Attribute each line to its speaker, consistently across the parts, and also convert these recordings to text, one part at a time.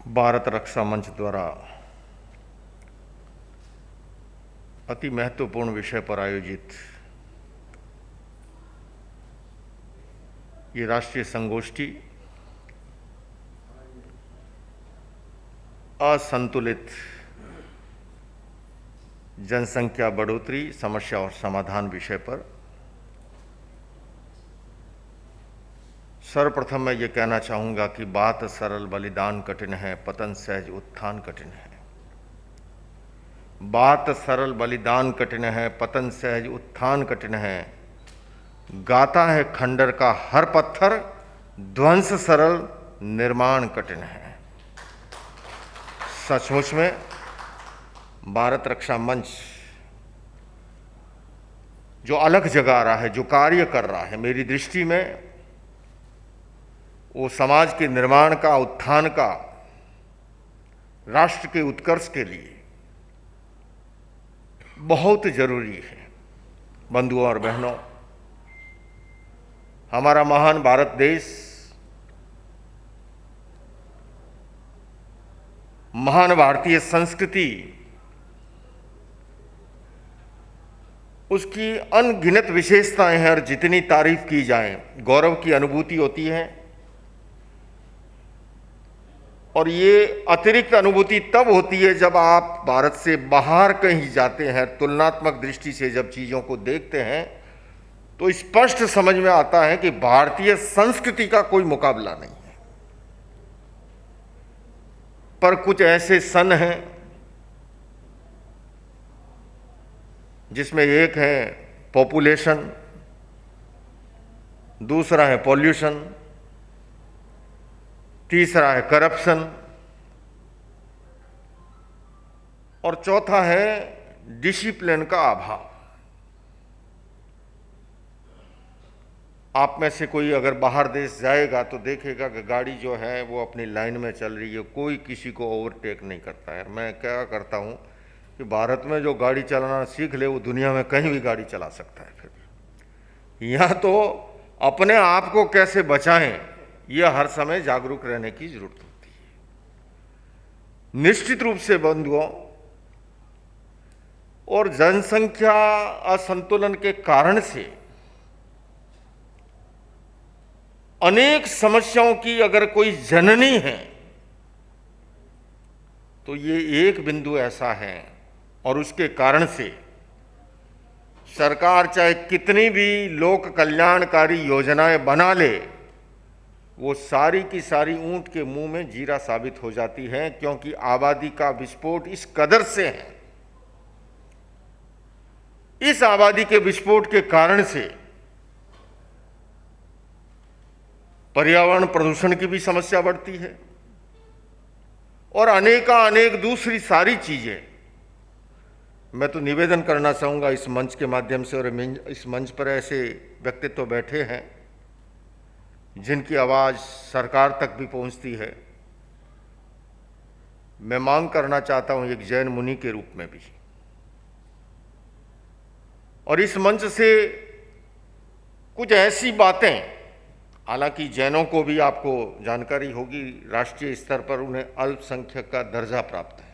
Speaker 1: भारत रक्षा मंच द्वारा अति महत्वपूर्ण विषय पर आयोजित ये राष्ट्रीय संगोष्ठी असंतुलित जनसंख्या बढ़ोतरी समस्या और समाधान विषय पर सर्वप्रथम मैं ये कहना चाहूँगा कि बात सरल बलिदान कठिन है, पतन सहज उत्थान कठिन है। बात सरल बलिदान कठिन है, पतन सहज उत्थान कठिन है। गाता है खंडर का हर पत्थर, ध्वंस सरल निर्माण कठिन है। सचमुच में भारत रक्षा मंच जो अलग जगा रहा है, जो कार्य कर रहा है, मेरी दृष्टि में वो समाज के निर्माण का, उत्थान का, राष्ट्र के उत्कर्ष के लिए बहुत जरूरी है। बंधुओं और बहनों, हमारा महान भारत देश महान भारतीय संस्कृति, उसकी अनगिनत विशेषताएं हैं और जितनी तारीफ की जाए गौरव की अनुभूति होती है। और ये अतिरिक्त अनुभूति तब होती है जब आप भारत से बाहर कहीं जाते हैं, तुलनात्मक दृष्टि से जब चीज़ों को देखते हैं तो स्पष्ट समझ में आता है कि भारतीय संस्कृति का कोई मुकाबला नहीं है। पर कुछ ऐसे सन हैं जिसमें एक है पॉपुलेशन, दूसरा है पॉल्यूशन, तीसरा है करप्शन और चौथा है डिसिप्लिन का अभाव। आप में से कोई अगर बाहर देश जाएगा तो देखेगा कि गाड़ी जो है वो अपनी लाइन में चल रही है, कोई किसी को ओवरटेक नहीं करता है। मैं क्या करता हूँ कि भारत में जो गाड़ी चलाना सीख ले वो दुनिया में कहीं भी गाड़ी चला सकता है। फिर यहाँ तो अपने आप को कैसे बचाएं, यह हर समय जागरूक रहने की जरूरत होती है। निश्चित रूप से बंधुओं, और जनसंख्या असंतुलन के कारण से अनेक समस्याओं की अगर कोई जननी है तो ये एक बिंदु ऐसा है। और उसके कारण से सरकार चाहे कितनी भी लोक कल्याणकारी योजनाएं बना ले, वो सारी की सारी ऊंट के मुंह में जीरा साबित हो जाती है, क्योंकि आबादी का विस्फोट इस कदर से है। इस आबादी के विस्फोट के कारण से पर्यावरण प्रदूषण की भी समस्या बढ़ती है और अनेक दूसरी सारी चीजें। मैं तो निवेदन करना चाहूंगा इस मंच के माध्यम से, और इस मंच पर ऐसे व्यक्तित्व बैठे हैं जिनकी आवाज़ सरकार तक भी पहुंचती है। मैं मांग करना चाहता हूं एक जैन मुनि के रूप में भी, और इस मंच से कुछ ऐसी बातें, हालांकि जैनों को भी आपको जानकारी होगी, राष्ट्रीय स्तर पर उन्हें अल्पसंख्यक का दर्जा प्राप्त है।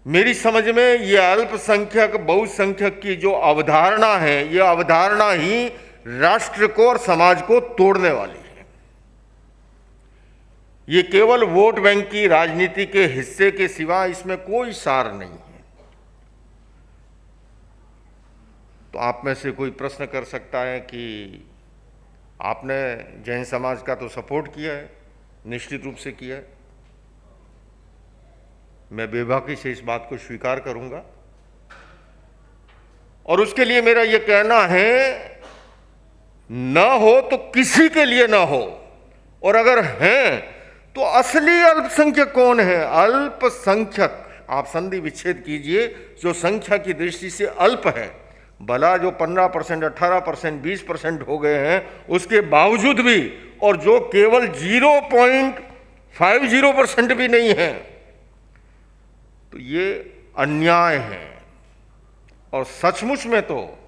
Speaker 1: मेरी समझ में ये अल्पसंख्यक बहुसंख्यक की जो अवधारणा है, ये अवधारणा ही राष्ट्र को और समाज को तोड़ने वाली है। ये केवल वोट बैंक की राजनीति के हिस्से के सिवा इसमें कोई सार नहीं है। तो आप में से कोई प्रश्न कर सकता है कि आपने जैन समाज का तो सपोर्ट किया है। निश्चित रूप से किया है। मैं बेबाकी से इस बात को स्वीकार करूंगा और उसके लिए मेरा यह कहना है, न हो तो किसी के लिए न हो, और अगर हैं तो असली अल्पसंख्यक कौन है? अल्पसंख्यक। आप संधि विच्छेद कीजिए, जो संख्या की दृष्टि से अल्प है, भला जो 15%, 18%, 20% हो गए हैं उसके बावजूद भी, और जो केवल 0.50% भी नहीं है, तो ये अन्याय है। और सचमुच में तो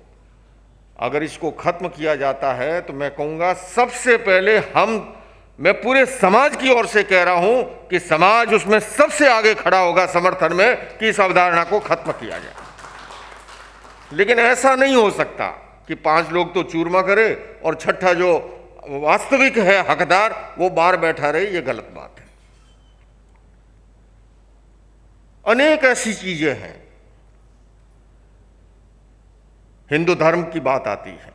Speaker 1: अगर इसको खत्म किया जाता है तो मैं कहूँगा सबसे पहले हम मैं पूरे समाज की ओर से कह रहा हूं कि समाज उसमें सबसे आगे खड़ा होगा समर्थन में कि इस अवधारणा को खत्म किया जाए। लेकिन ऐसा नहीं हो सकता कि 5 लोग तो चूरमा करे और छठा जो वास्तविक है हकदार वो बाहर बैठा रहे, ये गलत बात है। अनेक ऐसी चीजें हैं। हिंदू धर्म की बात आती है,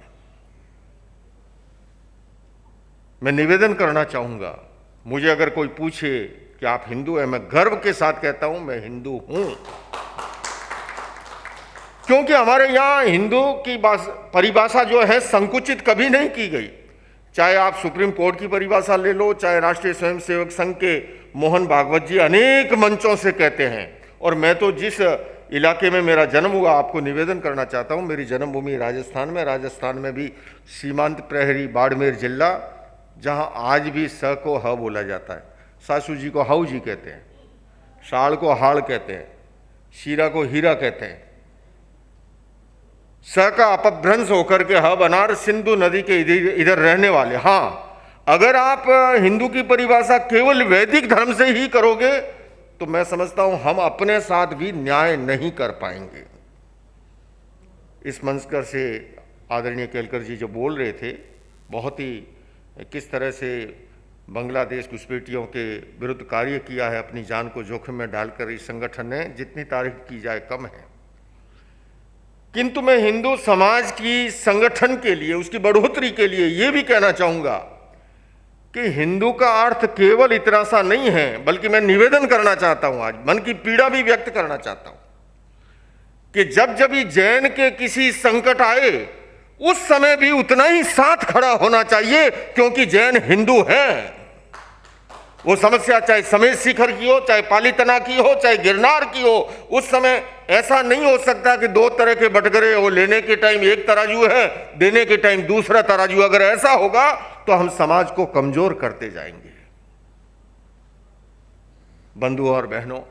Speaker 1: मैं निवेदन करना चाहूंगा, मुझे अगर कोई पूछे कि आप हिंदू हैं, मैं गर्व के साथ कहता हूं मैं हिंदू हूं, क्योंकि हमारे यहां हिंदू की परिभाषा जो है संकुचित कभी नहीं की गई। चाहे आप सुप्रीम कोर्ट की परिभाषा ले लो, चाहे राष्ट्रीय स्वयंसेवक संघ के मोहन भागवत जी अनेक मंचों से कहते हैं। और मैं तो जिस इलाके में मेरा जन्म हुआ, आपको निवेदन करना चाहता हूं, मेरी जन्मभूमि राजस्थान में, राजस्थान में भी सीमांत प्रहरी बाड़मेर जिला, जहां आज भी स को ह बोला जाता है। सासू जी को हाउ जी कहते हैं, साड़ को हाड़ कहते हैं, शीरा को हीरा कहते हैं। स का अपभ्रंश होकर के ह बनार सिंधु नदी के इधर रहने वाले। हाँ, अगर आप हिंदू की परिभाषा केवल वैदिक धर्म से ही करोगे तो मैं समझता हूं हम अपने साथ भी न्याय नहीं कर पाएंगे। इस मंच पर से आदरणीय केलकर जी जो बोल रहे थे, बहुत ही किस तरह से बांग्लादेश घुसपैठियों के विरुद्ध कार्य किया है, अपनी जान को जोखिम में डालकर इस संगठन ने, जितनी तारीफ की जाए कम है। किंतु मैं हिंदू समाज की संगठन के लिए, उसकी बढ़ोतरी के लिए यह भी कहना चाहूंगा कि हिंदू का अर्थ केवल इतना सा नहीं है, बल्कि मैं निवेदन करना चाहता हूं, आज मन की पीड़ा भी व्यक्त करना चाहता हूं कि जब जब भी जैन के किसी संकट आए उस समय भी उतना ही साथ खड़ा होना चाहिए, क्योंकि जैन हिंदू हैं। वो समस्या चाहे समेत शिखर की हो, चाहे पालीतना की हो, चाहे गिरनार की हो, उस समय ऐसा नहीं हो सकता कि 2 तरह के बटगरे, वो लेने के टाइम एक तराजू है, देने के टाइम दूसरा तराजू। अगर ऐसा होगा तो हम समाज को कमजोर करते जाएंगे। बंधु और बहनों,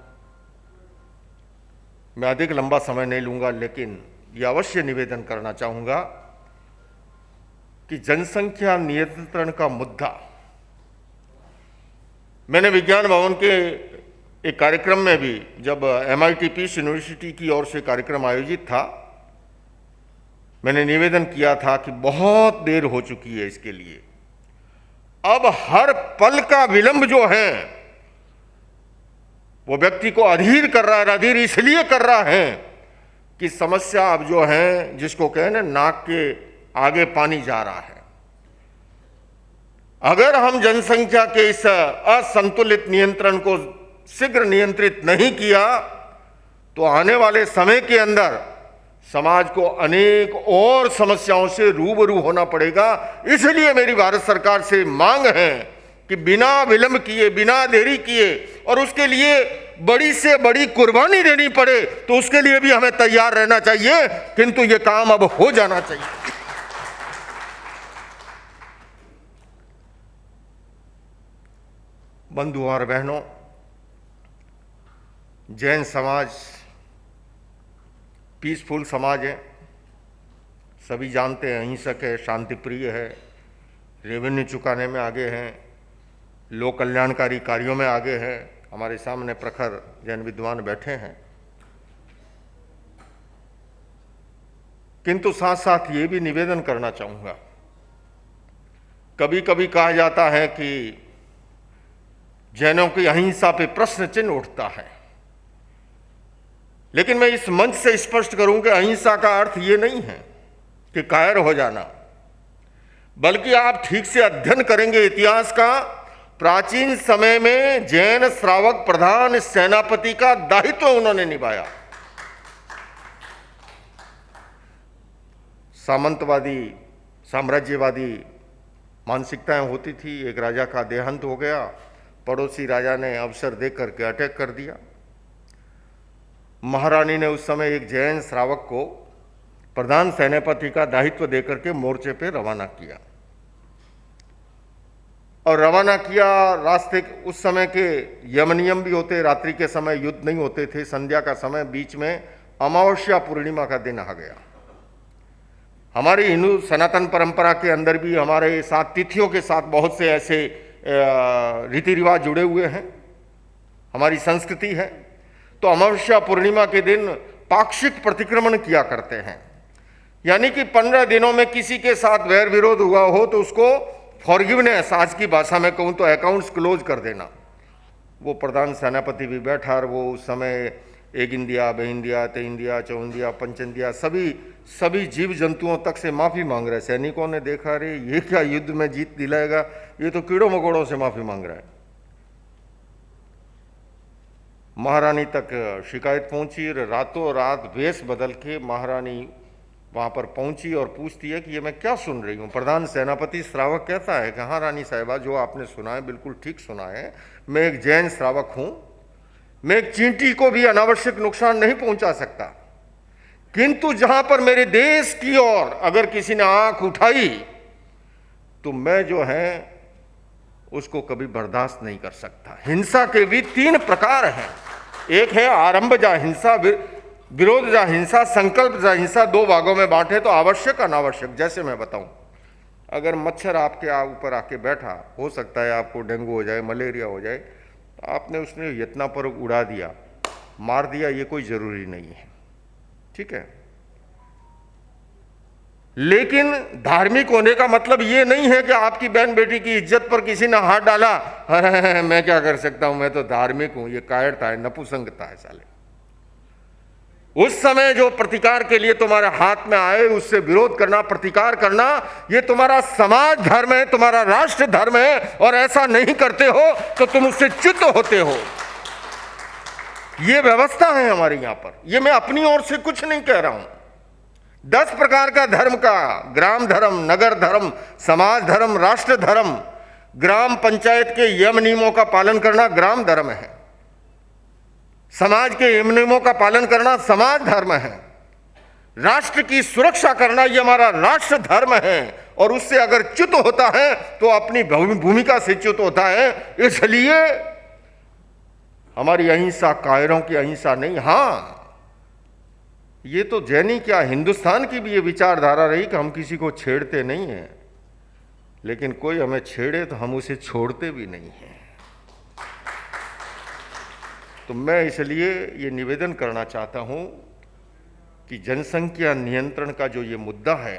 Speaker 1: मैं अधिक लंबा समय नहीं लूंगा, लेकिन यह अवश्य निवेदन करना चाहूंगा कि जनसंख्या नियंत्रण का मुद्दा, मैंने विज्ञान भवन के एक कार्यक्रम में भी, जब MIT पीस यूनिवर्सिटी की ओर से कार्यक्रम आयोजित था, मैंने निवेदन किया था कि बहुत देर हो चुकी है इसके लिए। अब हर पल का विलंब जो है वो व्यक्ति को अधीर कर रहा है। अधीर इसलिए कर रहा है कि समस्या अब जो है, जिसको कहें ना, नाक के आगे पानी जा रहा है। अगर हम जनसंख्या के इस असंतुलित नियंत्रण को शीघ्र नियंत्रित नहीं किया तो आने वाले समय के अंदर समाज को अनेक और समस्याओं से रूबरू होना पड़ेगा। इसलिए मेरी भारत सरकार से मांग है कि बिना विलंब किए, बिना देरी किए, और उसके लिए बड़ी से बड़ी कुर्बानी देनी पड़े तो उसके लिए भी हमें तैयार रहना चाहिए, किंतु ये काम अब हो जाना चाहिए। बंधु और बहनों, जैन समाज पीसफुल समाज है, सभी जानते हैं, अहिंसक है, शांति प्रिय है, रेवेन्यू चुकाने में आगे हैं, लोक कल्याणकारी कार्यों में आगे हैं। हमारे सामने प्रखर जैन विद्वान बैठे हैं। किंतु साथ साथ ये भी निवेदन करना चाहूंगा, कभी कभी कहा जाता है कि जैनों की अहिंसा पे प्रश्न चिन्ह उठता है, लेकिन मैं इस मंच से स्पष्ट करूं कि अहिंसा का अर्थ ये नहीं है कि कायर हो जाना, बल्कि आप ठीक से अध्ययन करेंगे इतिहास का, प्राचीन समय में जैन श्रावक प्रधान सेनापति का दायित्व उन्होंने निभाया। सामंतवादी, साम्राज्यवादी मानसिकताएं होती थी। एक राजा का देहांत हो गया, पड़ोसी राजा ने अवसर देकर के अटैक कर दिया। महारानी ने उस समय एक जैन श्रावक को प्रधान सेनापति का दायित्व देकर के मोर्चे पे रवाना किया, और रवाना किया। रास्ते उस समय के यम नियम भी होते, रात्रि के समय युद्ध नहीं होते थे, संध्या का समय, बीच में अमावस्या पूर्णिमा का दिन आ गया। हमारी हिंदू सनातन परंपरा के अंदर भी हमारे साथ तिथियों के साथ बहुत से ऐसे रीति रिवाज जुड़े हुए हैं, हमारी संस्कृति है। तो अमावस्या पूर्णिमा के दिन पाक्षिक प्रतिक्रमण किया करते हैं, यानी कि 15 दिनों में किसी के साथ वैर विरोध हुआ हो तो उसको फॉरगिवनेस, आज की भाषा में कहूँ तो अकाउंट्स क्लोज कर देना। वो प्रधान सेनापति भी बैठा और वो उस समय एक इंदिया, बेहिंदिया, तेहिंदिया, चौहिंदिया, पंचंदिया सभी जीव जंतुओं तक से माफ़ी मांग रहे। सैनिकों ने देखा, रे ये क्या युद्ध में जीत दिलाएगा, ये तो कीड़ों मकोड़ों से माफ़ी मांग रहा है। महारानी तक शिकायत पहुंची, रातों रात वेश बदल के महारानी वहां पर पहुंची और पूछती है कि ये मैं क्या सुन रही हूँ। प्रधान सेनापति श्रावक कहता है कि हाँ रानी साहिबा, जो आपने सुना है बिल्कुल ठीक सुना है। मैं एक जैन श्रावक हूँ, मैं एक चींटी को भी अनावश्यक नुकसान नहीं पहुंचा सकता, किंतु जहां पर मेरे देश की ओर अगर किसी ने आंख उठाई तो मैं जो है उसको कभी बर्दाश्त नहीं कर सकता। हिंसा के भी 3 प्रकार हैं। एक है आरंभ जा हिंसा, विरोध जा हिंसा, संकल्प जा हिंसा। 2 भागों में बांटे तो आवश्यक अनावश्यक। जैसे मैं बताऊं, अगर मच्छर आपके ऊपर आके बैठा, हो सकता है आपको डेंगू हो जाए, मलेरिया हो जाए, तो आपने उसने इतना पर उड़ा दिया, मार दिया, ये कोई जरूरी नहीं है, ठीक है। लेकिन धार्मिक होने का मतलब ये नहीं है कि आपकी बहन बेटी की इज्जत पर किसी ने हाथ डाला, मैं क्या कर सकता हूं, मैं तो धार्मिक हूं। ये कायरता है, नपुंसकता है साले। उस समय जो प्रतिकार के लिए तुम्हारे हाथ में आए, उससे विरोध करना, प्रतिकार करना, ये तुम्हारा समाज धर्म है, तुम्हारा राष्ट्र धर्म है। और ऐसा नहीं करते हो तो तुम उससे च्युत होते हो। ये व्यवस्था है हमारे यहां पर। ये मैं अपनी ओर से कुछ नहीं कह रहा हूं। 10 प्रकार का धर्म का, ग्राम धर्म, नगर धर्म, समाज धर्म, राष्ट्र धर्म। ग्राम पंचायत के यम नियमों का पालन करना ग्राम धर्म है, समाज के यम नियमों का पालन करना समाज धर्म है, राष्ट्र की सुरक्षा करना ये हमारा राष्ट्र धर्म है। और उससे अगर च्युत होता है तो अपनी भूमिका से च्युत होता है। इसलिए हमारी अहिंसा कायरों की अहिंसा नहीं। हाँ, ये तो जैनी क्या, हिंदुस्तान की भी ये विचारधारा रही कि हम किसी को छेड़ते नहीं हैं, लेकिन कोई हमें छेड़े तो हम उसे छोड़ते भी नहीं हैं। तो मैं इसलिए ये निवेदन करना चाहता हूं कि जनसंख्या नियंत्रण का जो ये मुद्दा है,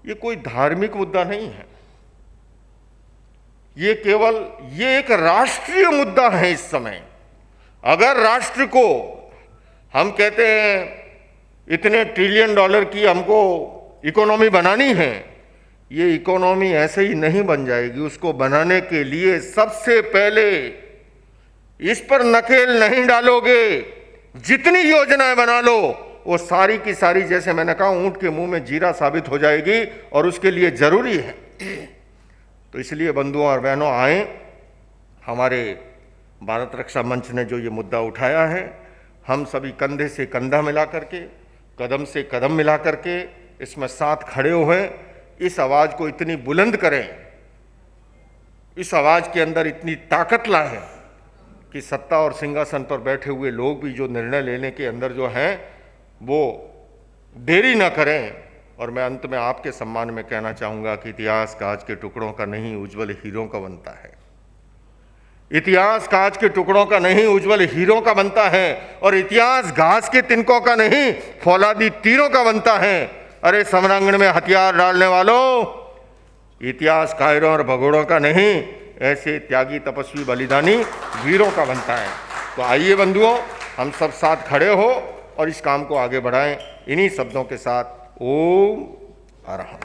Speaker 1: ये कोई धार्मिक मुद्दा नहीं है। ये केवल एक राष्ट्रीय मुद्दा है इस समय। अगर राष्ट्र को हम कहते हैं इतने ट्रिलियन डॉलर की हमको इकोनॉमी बनानी है, ये इकोनॉमी ऐसे ही नहीं बन जाएगी। उसको बनाने के लिए सबसे पहले इस पर नकेल नहीं डालोगे, जितनी योजनाएं बना लो वो सारी की सारी, जैसे मैंने कहा, ऊंट के मुंह में जीरा साबित हो जाएगी। और उसके लिए जरूरी है। तो इसलिए बंधुओं और बहनों, आए, हमारे भारत रक्षा मंच ने जो ये मुद्दा उठाया है, हम सभी कंधे से कंधा मिला करके, कदम से कदम मिला करके इसमें साथ खड़े हुए इस आवाज़ को इतनी बुलंद करें, इस आवाज़ के अंदर इतनी ताकत लाएं कि सत्ता और सिंहासन पर बैठे हुए लोग भी जो निर्णय लेने के अंदर जो हैं वो देरी ना करें। और मैं अंत में आपके सम्मान में कहना चाहूँगा कि इतिहास कांच के टुकड़ों का नहीं, उज्जवल हीरों का बनता है। इतिहास कांच के टुकड़ों का नहीं, उज्जवल हीरों का बनता है। और इतिहास घास के तिनकों का नहीं, फौलादी तीरों का बनता है। अरे समरांगण में हथियार डालने वालों, इतिहास कायरों और भगोड़ों का नहीं, ऐसे त्यागी तपस्वी बलिदानी वीरों का बनता है। तो आइए बंधुओं, हम सब साथ खड़े हो और इस काम को आगे बढ़ाएं। इन्हीं शब्दों के साथ ओम अरहम।